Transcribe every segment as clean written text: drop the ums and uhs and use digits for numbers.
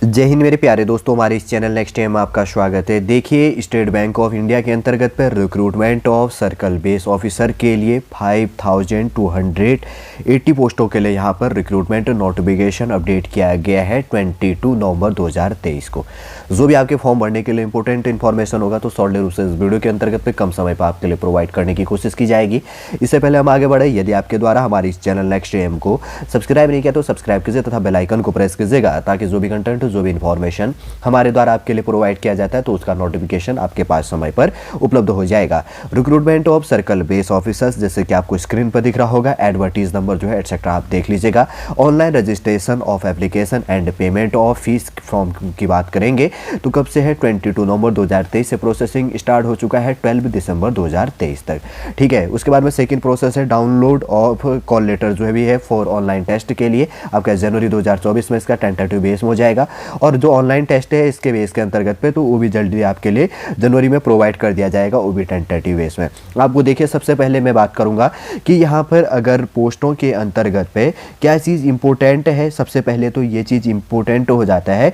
जय हिंद मेरे प्यारे दोस्तों, हमारे इस चैनल नेक्स्ट टाइम आपका स्वागत है। देखिए, स्टेट बैंक ऑफ इंडिया के अंतर्गत पर recruitment of circle base officer के लिए 5280 पोस्टों के लिए यहाँ पर रिक्रूटमेंट नोटिफिकेशन अपडेट किया गया है 22 नवंबर 2023 को। जो भी आपके फॉर्म भरने के लिए इंपॉर्टेंट इन्फॉर्मेशन होगा तो सॉलिड रूप से इस वीडियो के अंतर्गत पे कम समय पर आपके लिए प्रोवाइड करने की कोशिश की जाएगी। इससे पहले हम आगे बढ़े, यदि आपके द्वारा हमारे इस चैनल नेक्स्ट टाइम को सब्सक्राइब नहीं किया तो सब्सक्राइब कीजिए तथा बेल आइकन को प्रेस कीजिएगा, ताकि जो भी कंटेंट, जो भी इन्फॉर्मेशन हमारे द्वारा आपके लिए प्रोवाइड किया जाता है तो उसका नोटिफिकेशन आपके पास समय पर उपलब्ध हो जाएगा। Recruitment of circle base officers, जैसे कि आपको स्क्रीन पर दिख रहा होगा, एडवर्टीज नंबर जो है एटसेट्रा आप देख लीजिएगा। Online registration of application and payment of fees form की बात करेंगे तो कब से है 22 नवंबर 2023 से प्रोसेसिंग स्टार्ट हो चुका है 12 दिसंबर 2023 तक। ठीक है, उसके बाद में सेकंड प्रोसेस है डाउनलोड ऑफ कॉल लेटर जो है भी है फॉर ऑनलाइन टेस्ट के लिए आपका जनवरी 2024 में इसका टेंटेटिव बेस हो जाएगा। और जो ऑनलाइन टेस्ट है इसके बेस के अंतर्गत पे तो वो भी जल्दी आपके लिए जनवरी में प्रोवाइड कर दिया जाएगा, वो भी टेंटेटिव बेस में। आपको देखिए, सबसे पहले मैं बात करूंगा कि यहाँ पर अगर पोस्टों के अंतर्गत पे क्या चीज़ इंपॉर्टेंट है। सबसे पहले तो ये चीज़ इंपॉर्टेंट हो जाता है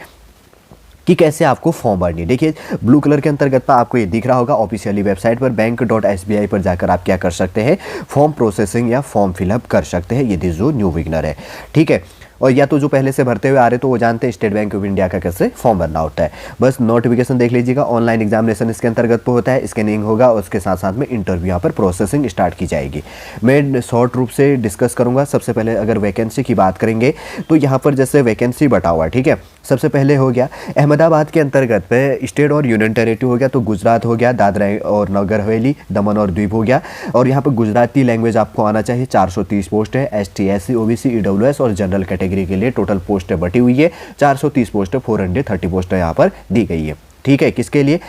कि कैसे आपको फॉर्म भरनी है। देखिए, ब्लू कलर के अंतर्गत पर आपको ये दिख रहा होगा, ऑफिशियली वेबसाइट पर बैंक.sbi पर जाकर आप क्या कर सकते हैं, फॉर्म प्रोसेसिंग या फॉर्म फिलअप कर सकते हैं, यदि जो न्यू बिगनर है। ठीक है, और या तो जो पहले से भरते हुए आ रहे तो वो जानते हैं स्टेट बैंक ऑफ इंडिया का कैसे फॉर्म भरना होता है। बस नोटिफिकेशन देख लीजिएगा। ऑनलाइन एग्जामिनेशन इसके अंतर्गत पे होता है, स्कैनिंग होगा और उसके साथ साथ में इंटरव्यू यहाँ पर प्रोसेसिंग स्टार्ट की जाएगी। मैं शॉर्ट रूप से डिस्कस करूंगा। सबसे पहले अगर वैकेंसी की बात करेंगे तो यहाँ पर जैसे वैकेंसी बटा हुआ है, ठीक है। सबसे पहले हो गया अहमदाबाद के अंतर्गत पे स्टेट और यूनियन टेरेटरी हो गया, तो गुजरात हो गया, दादरा और नगर हवेली, दमन और द्वीप हो गया। और यहाँ पर गुजराती लैंग्वेज आपको आना चाहिए। 430 पोस्ट है। ST SC OBC EWS और जनरल कैटेगरी के लिए टोटल पोस्टें बटी हुई है 430 पोस्टें, 430 पोस्टें यहाँ पर दी गई है। ठीक है, किसके लिए?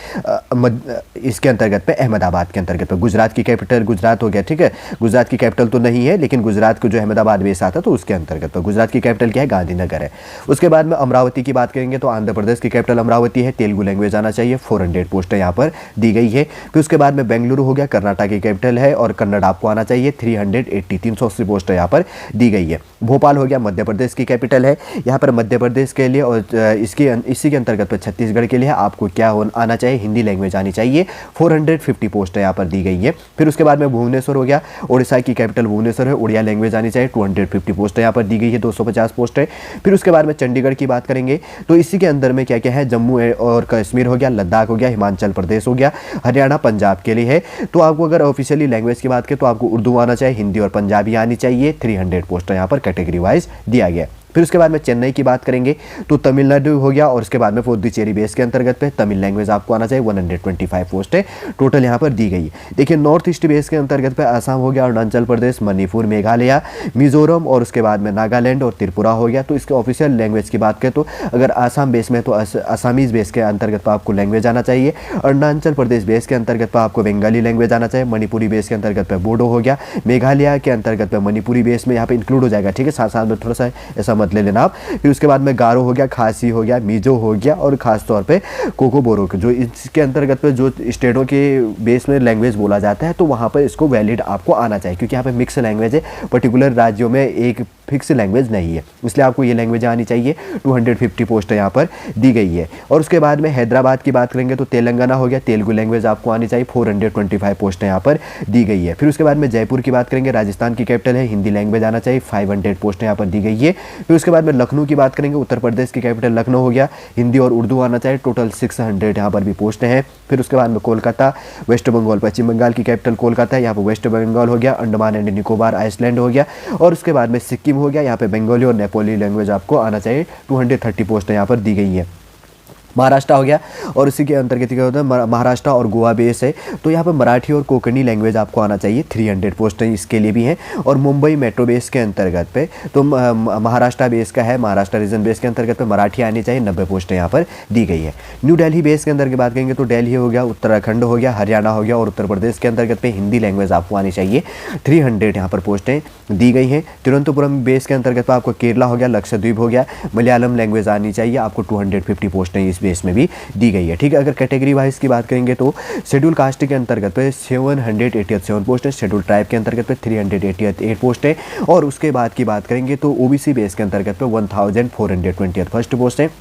इसके अंतर्गत पे अहमदाबाद के अंतर्गत पे। गुजरात की कैपिटल गुजरात हो गया, ठीक है। गुजरात की कैपिटल तो नहीं है, लेकिन गुजरात को जो अहमदाबाद बेस आता है तो उसके अंतर्गत पे। गुजरात की कैपिटल क्या है? गांधीनगर है। उसके बाद में अमरावती की बात करेंगे तो आंध्र प्रदेश की कैपिटल अमरावती है। तेलुगु लैंग्वेज आना चाहिए, 400 पोस्टें यहाँ पर दी गई है। फिर उसके बाद में बेंगलुरु हो गया, कर्नाटक की कैपिटल है और कन्नड़ आपको आना चाहिए, 380 पोस्टें यहाँ पर दी गई है। भोपाल हो गया, मध्य प्रदेश की कैपिटल है। यहाँ पर मध्य प्रदेश के लिए और इसी के अंतर्गत पर छत्तीसगढ़ के लिए आपको क्या आना चाहिए? हिंदी लैंग्वेज आनी चाहिए। 450 पोस्ट यहाँ पर दी गई है। फिर उसके बाद में भुवनेश्वर हो गया, उड़ीसा की कैपिटल भुवनेश्वर है, उड़िया लैंग्वेज आनी चाहिए। 250 पोस्ट यहाँ पर दी गई है, 250 पोस्ट है। फिर उसके बाद में चंडीगढ़ की बात करेंगे तो इसी के अंदर में क्या क्या है? जम्मू और कश्मीर हो गया, लद्दाख हो गया, हिमाचल प्रदेश हो गया, हरियाणा, पंजाब के लिए है। तो आपको अगर ऑफिशियली लैंग्वेज की बात करें तो आपको उर्दू आना चाहिए, हिंदी और पंजाबी आनी चाहिए। 300 पोस्ट यहाँ पर कैटेगरी वाइज दिया गया। फिर उसके बाद में चेन्नई की बात करेंगे तो तमिलनाडु हो गया और उसके बाद में पुडुचेरी बेस के अंतर्गत पे तमिल लैंग्वेज आपको आना चाहिए। 125 पोस्ट है टोटल यहाँ पर दी गई है। देखिए, नॉर्थ ईस्ट बेस के अंतर्गत पे असम हो गया, अरुणाचल प्रदेश, मणिपुर, मेघालय, मिजोरम और उसके बाद में नागालैंड और त्रिपुरा हो गया। तो इसके ऑफिशियल लैंग्वेज की बात करें तो अगर आसाम बेस में तो असमीज बेस के अंतर्गत पर आपको लैंग्वेज आना चाहिए। अरुणाचल प्रदेश बेस के अंतर्गत पर आपको बंगाली लैंग्वेज आना चाहिए। मणिपुरी बेस के अंतर्गत पर बोडो हो गया। मेघालय के अंतर्गत पर मणिपुरी बेस में यहाँ पे इंक्लूड हो जाएगा, ठीक है। साथ साथ में थोड़ा सा ऐसा मत ले लेना आप। फिर उसके बाद में गारो हो गया, खासी हो गया, मिजो हो गया और खास तौर पे कोकोबोरो जो इसके अंतर्गत पे जो स्टेटों के बेस में लैंग्वेज बोला जाता है तो वहाँ पर इसको वैलिड आपको आना चाहिए, क्योंकि यहाँ पे मिक्स लैंग्वेज है। पर्टिकुलर राज्यों में एक फिक्स लैंग्वेज नहीं है, इसलिए आपको ये लैंग्वेज आनी चाहिए। 250 पोस्ट यहाँ पर दी गई है। और उसके बाद में हैदराबाद की बात करेंगे तो तेलंगाना हो गया, तेलुगु लैंग्वेज आपको आनी चाहिए। 425 पोस्ट यहाँ पर दी गई है। फिर उसके बाद में जयपुर की बात करेंगे, राजस्थान की कैपिटल है, हिंदी लैंग्वेज आना चाहिए। 500 पोस्ट यहाँ पर दी गई है। फिर उसके बाद में लखनऊ की बात करेंगे, उत्तर प्रदेश की कैपिटल लखनऊ हो गया, हिंदी और उर्दू आना चाहिए। टोटल 600 यहाँ पर भी पोस्ट हैं। फिर उसके बाद में कोलकाता, वेस्ट बंगाल, पश्चिम बंगाल की कैपिटल कोलकाता है, यहाँ पर वेस्ट बंगाल हो गया, अंडमान एंड निकोबार आइसलैंड हो गया। और उसके बाद में सिक्किम हो गया, यहाँ पे बंगाली और नेपाली लैंग्वेज आपको आना चाहिए। 230 पोस्ट यहाँ पर दी गई है। महाराष्ट्र हो गया और इसी के अंतर्गत क्या होता है? महाराष्ट्र और गोवा बेस है, तो यहाँ पर मराठी और कोंकणी लैंग्वेज आपको आना चाहिए। 300 पोस्टें इसके लिए भी हैं। और मुंबई मेट्रो बेस के अंतर्गत पे तो महाराष्ट्र बेस का है, महाराष्ट्र रीजन बेस के अंतर्गत पे मराठी आनी चाहिए। 90 पोस्टें यहाँ पर दी गई है। न्यू दिल्ली बेस के अंदर की बात करेंगे तो दिल्ली हो गया, उत्तराखंड हो गया, हरियाणा हो गया और उत्तर प्रदेश के अंतर्गत पे हिंदी लैंग्वेज आपको आनी चाहिए। 300 यहाँ पर पोस्टें दी गई हैं। तिरुवनंतपुरम बेस के अंतर्गत पे आपको केरला हो गया, लक्षद्वीप हो गया, मलयालम लैंग्वेज आनी चाहिए आपको। 250 पोस्टें इस बेस में भी दी गई है। ठीक है, अगर कैटेगरी वाइज की बात करेंगे तो शेड्यूल कास्ट के अंतर्गत पे 787 पोस्ट है, शेड्यूल ट्राइब के अंतर्गत पे 388 पोस्ट है, और उसके बाद की बात करेंगे तो ओबीसी बेस के अंतर्गत पे 1420 फर्स्ट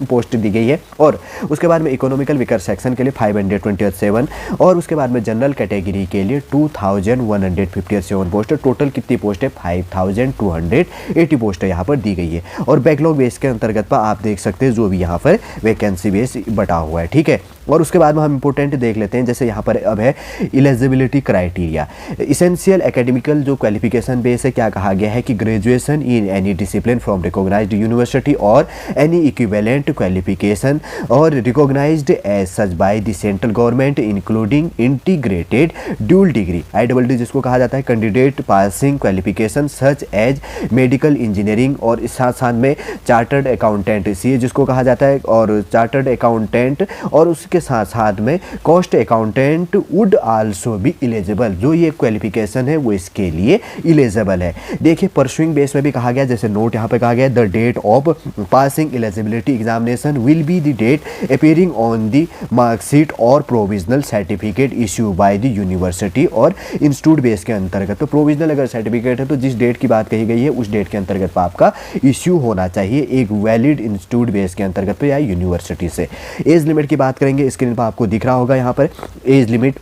पोस्ट दी गई है, और उसके बाद में इकोनॉमिकल वीकर सेक्शन के लिए 527, और उसके बाद में जनरल कैटेगरी के लिए 2157 पोस्ट। टोटल कितनी पोस्ट है? 5280 पोस्ट यहाँ पर दी गई है। और बैकलॉग बेस के अंतर्गत पर आप देख सकते हैं जो भी यहाँ पर वैकेंसी बेस बटा हुआ है। ठीक है, और उसके बाद में हम इंपॉर्टेंट देख लेते हैं, जैसे यहाँ पर अब है एलिजिबिलिटी क्राइटेरिया। इसेंशियल एकेडमिकल जो क्वालिफिकेशन बेस है, क्या कहा गया है कि graduation in any discipline from recognised university और एनी इक्विवेलेंट क्वालिफिकेशन और recognised as such by the central government including integrated dual degree, IDD जिसको कहा जाता है, candidate passing qualification such as medical engineering, और इस साथ साथ में चार्टर्ड अकाउंटेंट CA जिसको कहा जाता है, और चार्टर्ड अकाउंटेंट, और उसके साथ साथ में cost accountant would also be eligible. जो ये क्वालिफिकेशन है वो इसके लिए इलिजिबल है। देखिए परसुइंग बेस में भी कहा गया, जैसे नोट यहाँ पे कहा गया, the date of passing eligibility examination will be the date appearing on the marksheet और provisional certificate issue by the university और इंस्टीट्यूट बेस के अंतर्गत। तो प्रोविजनल अगर सर्टिफिकेट है तो जिस डेट की बात कही गई है उस डेट के अंतर्गत आपका इश्यू होना चाहिए एक वैलिड इंस्टीट्यूट बेस के अंतर्गत पे या यूनिवर्सिटी से। एज लिमिट की बात करेंगे, स्क्रीन पर आपको दिख रहा होगा यहाँ पर एज लिमिट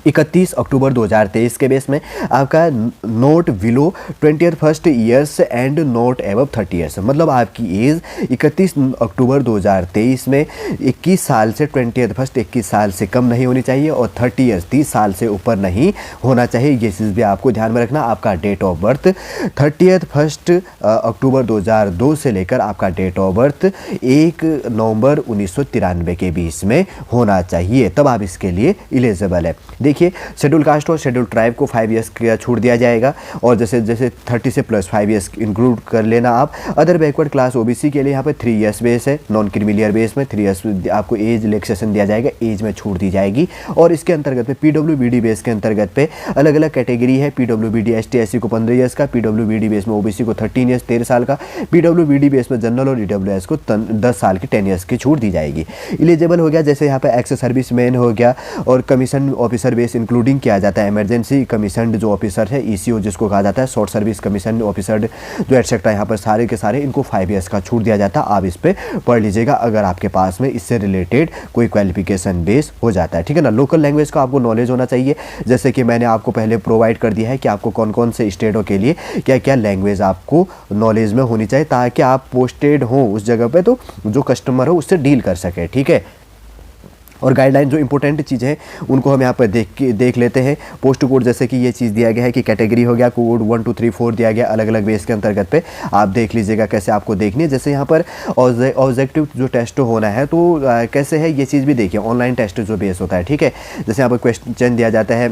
31 अक्टूबर 2023 के बेस में आपका note below 21 years and note above 30 years, मतलब आपकी एज 31 अक्टूबर 2023 में 21 साल से 21 साल से कम नहीं होनी चाहिए, और 30 ईयर्स 30 साल से ऊपर नहीं होना चाहिए। ये चीज़ भी आपको ध्यान में रखना। आपका डेट ऑफ बर्थ 31 अक्टूबर 2002 से लेकर आपका डेट ऑफ बर्थ 1 नवंबर 1993 के बीच में होना चाहिए, तब आप इसके लिए इलिजिबल है। देखिए शेड्यूल कास्ट और शेड्यूल ट्राइब को 5 ईयर्स का छूट दिया जाएगा, और जैसे 30 से प्लस 5 ईयर्स इंक्लूड कर लेना आप। अदर बैकवर्ड क्लास ओबीसी के लिए यहाँ पे 3 ईयर्स बेस है, नॉन क्रीमिलियर बेस में 3 ईयर्स आपको एज रिलैक्सेशन दिया जाएगा, एज में छूट दी जाएगी। और इसके अंतर्गत पे पीडब्ल्यूबीडी बेस के अंतर्गत पे अलग अलग कैटेगरी है। पीडब्ल्यूबीडी ST SC को 15 ईयर्स का, पीडब्ल्यूबीडी बेस में ओबीसी को 13 ईयर्स 13 साल का, पीडब्ल्यूबीडी बेस में जनरल और EWS को 10 साल की 10 ईयर्स की छूट दी जाएगी। इलिजिबल हो गया जैसे यहाँ पे एक्स सर्विस मैन हो गया, और कमीशन ऑफिसर बेस इंक्लूडिंग किया जाता है इमरजेंसी कमीशन जो ऑफिसर है ECO जिसको कहा जाता है, शॉर्ट सर्विस कमीशन ऑफिसर जो एटसेट्रा, यहाँ पर सारे के सारे इनको 5 ईयर्स का छूट दिया जाता है। आप इस पे पढ़ लीजिएगा अगर आपके पास में इससे रिलेटेड कोई क्वालिफिकेशन बेस हो जाता है। ठीक है ना। लोकल लैंग्वेज का आपको नॉलेज होना चाहिए, जैसे कि मैंने आपको पहले प्रोवाइड कर दिया है कि आपको कौन कौन से स्टेटों के लिए क्या क्या लैंग्वेज आपको नॉलेज में होनी चाहिए, ताकि आप पोस्टेड हो उस जगह पे तो जो कस्टमर हो उससे डील कर सके। ठीक है। और गाइडलाइन जो इंपॉर्टेंट चीज़ है उनको हम यहाँ पर देख लेते हैं। पोस्ट कोड जैसे कि ये चीज़ दिया गया है कि कैटेगरी हो गया, कोड 1 2 3 4 दिया गया अलग अलग बेस के अंतर्गत पे, आप देख लीजिएगा कैसे आपको देखनी है। जैसे यहाँ पर ऑब्जेक्टिव जो टेस्ट होना है तो कैसे है ये चीज़ भी देखिए, ऑनलाइन टेस्ट जो बेस होता है। ठीक है। जैसे यहाँ पर क्वेश्चन दिया जाता है,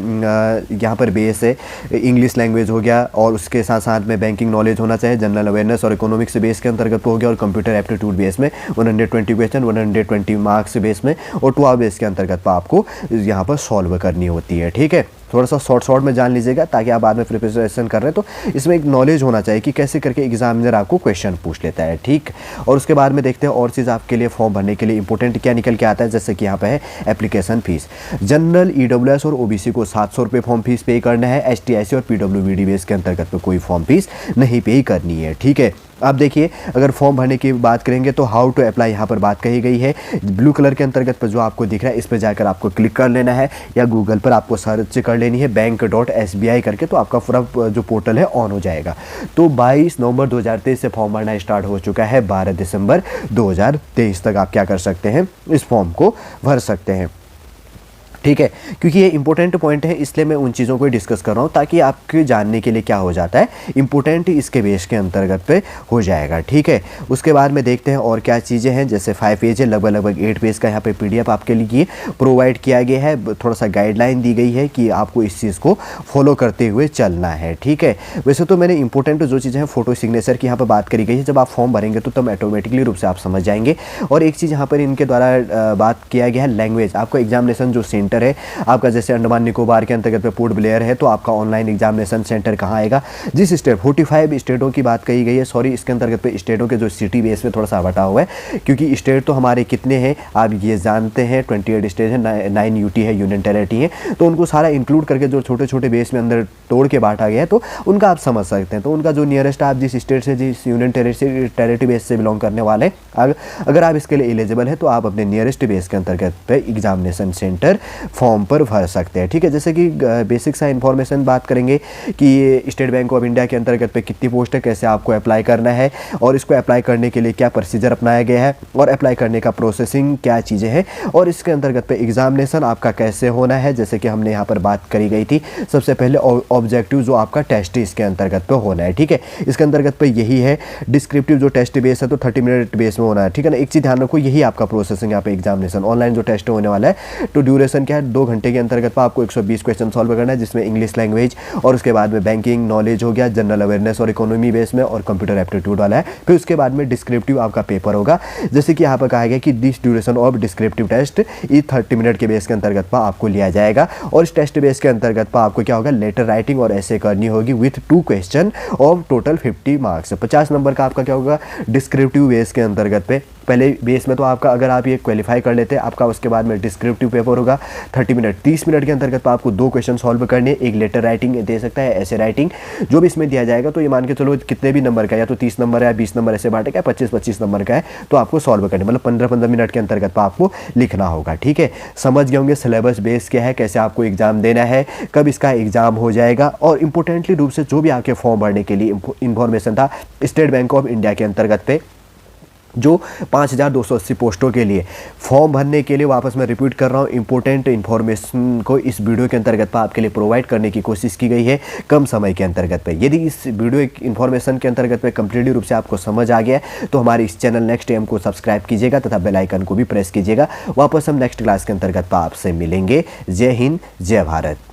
यहाँ पर बेस है इंग्लिश लैंग्वेज हो गया, और उसके साथ साथ में बैंकिंग नॉलेज होना चाहिए, जनरल अवेयरनेस और इकोनॉमिक्स बेस के अंतर्गत हो गया, और कंप्यूटर एप्टीट्यूड बेस में 120 क्वेश्चन 120 मार्क्स बेस में, और 2 बेस के अंतर्गत आपको यहाँ पर सॉल्व करनी होती है। ठीक है। थोड़ा सा शॉर्ट में जान लीजिएगा ताकि आप बाद में प्रिपरेशन कर रहे हैं तो इसमें एक नॉलेज होना चाहिए कि कैसे करके एग्जामिनर आपको क्वेश्चन पूछ लेता है। ठीक। और उसके बाद में देखते हैं और चीज़ आपके लिए फॉर्म भरने के लिए इंपॉर्टेंट क्या निकल के आता है। जैसे कि यहाँ पे है एप्लीकेशन फीस, जनरल EWS और OBC को 700 रुपये फॉर्म फीस पे करना है, ST SC और PWBD बेस के अंतर्गत पे कोई फॉर्म फीस नहीं पे करनी है। ठीक है। अब देखिए अगर फॉर्म भरने की बात करेंगे तो हाउ टू अप्लाई यहाँ पर बात कही गई है। ब्लू कलर के अंतर्गत पर जो आपको दिख रहा है इस पर जाकर आपको क्लिक कर लेना है, या गूगल पर आपको सर्च कर लेनी है bank.sbi करके, तो आपका पूरा जो पोर्टल है ऑन हो जाएगा। तो 22 नवंबर 2023 से फॉर्म भरना स्टार्ट हो चुका है, 12 दिसंबर 2023 तक आप क्या कर सकते हैं, इस फॉर्म को भर सकते हैं। ठीक है। क्योंकि ये इंपॉर्टेंट पॉइंट है इसलिए मैं उन चीज़ों को डिस्कस कर रहा हूँ ताकि आपके जानने के लिए क्या हो जाता है, इंपॉर्टेंट इसके बेस के अंतर्गत पे हो जाएगा। ठीक है। उसके बाद में देखते हैं और क्या चीज़ें हैं। जैसे 5 पेज है, लगभग 8 पेज का यहाँ पे PDF आपके लिए प्रोवाइड किया गया है। थोड़ा सा गाइडलाइन दी गई है कि आपको इस चीज़ को फॉलो करते हुए चलना है। ठीक है। वैसे तो मैंने इंपॉर्टेंट जो चीज़ें हैं फोटो सिग्नेचर की यहाँ पर बात करी गई है, जब आप फॉर्म भरेंगे तो तब ऑटोमेटिकली रूप से आप समझ जाएंगे। और एक चीज़ यहाँ पर इनके द्वारा बात किया गया है लैंग्वेज, आपको एग्जामिनेशन जो सेंटर सेंटर है। आपका जैसे अंडमान निकोबार के अंतर्गत पे पोर्ट ब्लेयर है, तो आपका ऑनलाइन एग्जामिनेशन सेंटर कहाँ आएगा, जिस स्टेट 45 स्टेटों की बात कही गई है। सॉरी, इसके अंतर्गत पे स्टेटों के जो सिटी बेस में थोड़ा सा बटा हुआ है, क्योंकि स्टेट तो हमारे कितने हैं आप ये जानते हैं, 28 स्टेट है, 9 यूटी है, यूनियन टेरिटरी है, तो उनको सारा इंक्लूड करके जो छोटे छोटे बेस में अंदर तोड़ के बांटा गया है, तो उनका आप समझ सकते हैं। तो उनका जो नियरेस्ट आप जिस स्टेट से, जिस यूनियन टेरिटरी बेस से बिलोंग करने वाले, अगर आप इसके लिए एलिजिबल है तो आप अपने नियरेस्ट बेस के अंतर्गत पे एग्जामिनेशन सेंटर फॉर्म पर भर सकते हैं। ठीक है, जैसे कि बेसिक सा इन्फॉर्मेशन बात करेंगे कि स्टेट बैंक ऑफ इंडिया के अंतर्गत पे कितनी पोस्ट है, कैसे आपको अप्लाई करना है, और इसको अप्लाई करने के लिए क्या प्रोसीजर अपनाया गया है, और अप्लाई करने का प्रोसेसिंग क्या चीज़ें हैं, और इसके अंतर्गत पे एग्जामिनेशन आपका कैसे होना है। जैसे कि हमने यहाँ पर बात करी गई थी, सबसे पहले ऑब्जेक्टिव जो आपका टेस्ट इसके अंतर्गत पे होना है। ठीक है, इसके अंतर्गत पे यही है, डिस्क्रिप्टिव जो टेस्ट बेस है तो 30 मिनट बेस में होना है। ठीक है ना, एक चीज़ ध्यान रखो, यही आपका प्रोसेसिंग यहाँ पे एग्जामिनेशन ऑनलाइन जो टेस्ट होने वाला है, तो ड्यूरेशन क्या है, 2 घंटे के अंतर्गत पर आपको 120 क्वेश्चन सॉल्व करना है, जिसमें इंग्लिश लैंग्वेज और उसके बाद में बैंकिंग नॉलेज हो गया, जनरल अवेयरनेस और इकोनॉमी बेस में, और कंप्यूटर एप्टीट्यूड वाला है। फिर उसके बाद में डिस्क्रिप्टिव आपका पेपर होगा। जैसे कि यहाँ पर कहा गया कि this duration of descriptive test ये 30 मिनट के बेस के अंतर्गत पर आपको लिया जाएगा, और इस टेस्ट बेस के अंतर्गत पर आपको क्या होगा, लेटर राइटिंग और ऐसे करनी होगी with 2 question of total 50 marks. 50 number का आपका क्या होगा डिस्क्रिप्टिव बेस के अंतर्गत पे। पहले बेस में तो आपका अगर आप ये क्वालिफाई कर लेते हैं, आपका उसके बाद में डिस्क्रिप्टिव पेपर होगा 30 मिनट, 30 मिनट के अंतर्गत आपको 2 क्वेश्चन सॉल्व करने, एक लेटर राइटिंग दे सकता है, ऐसे राइटिंग जो भी इसमें दिया जाएगा। तो ये मान के चलो कितने भी नंबर का, या तो 30 नंबर है, 20 नंबर ऐसे बांटे, 25-25 नंबर का है, तो आपको सॉल्व करने, मतलब 15-15 मिनट के अंतर्गत आपको लिखना होगा। ठीक है, समझ गए होंगे सिलेबस बेस क्या है, कैसे आपको एग्जाम देना है, कब इसका एग्जाम हो जाएगा, और इंपॉर्टेंटली रूप से जो भी आपके फॉर्म भरने के लिए इंफॉर्मेशन था स्टेट बैंक ऑफ इंडिया के अंतर्गत पे जो 5280 पोस्टों के लिए फॉर्म भरने के लिए, वापस मैं रिपीट कर रहा हूँ, इंपॉर्टेंट इन्फॉर्मेशन को इस वीडियो के अंतर्गत पर आपके लिए प्रोवाइड करने की कोशिश की गई है कम समय के अंतर्गत पे। यदि इस वीडियो इन्फॉर्मेशन के अंतर्गत पे कंप्लीटली रूप से आपको समझ आ गया तो हमारे इस चैनल नेक्स्ट एम को सब्सक्राइब कीजिएगा तथा बेल आइकन को भी प्रेस कीजिएगा। वापस हम नेक्स्ट क्लास के अंतर्गत पर आपसे मिलेंगे। जय हिंद, जय भारत।